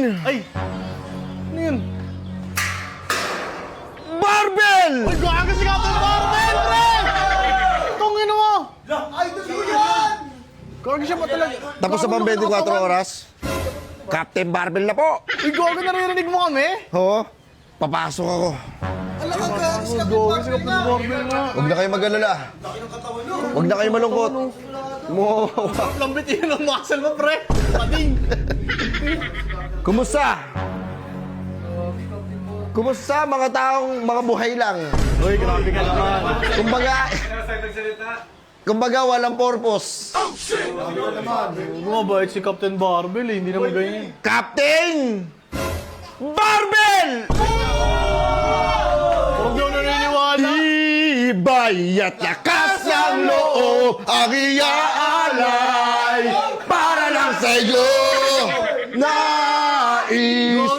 Ay! Ano yun? Barbell! Ay, gaga si Captain Barbell, pre! Itong ino mo! Ay, ito yan! Gaga siya pa talaga. Tapos sa pang 24 oras, Captain Barbell na po. Uy, gaga, naririnig mo kami? Oo, papasok ako. Alam ka, Gaga si Captain Barbell nga. Huwag na kayo mag-alala. Huwag na kayo malungkot. Lambit yun ang muscle mo, pre. Pading. Kumusta? Kumusta mga taong mga buhay lang? Uy, grabe ka naman. Kumbaga walang purpose. Bumabait si Captain Barbell eh, hindi naman ganyan. Captain Barbell! Huwag daw naniniwala. Ibay at lakas ng loob ang iaalay para lang sa'yo. Nais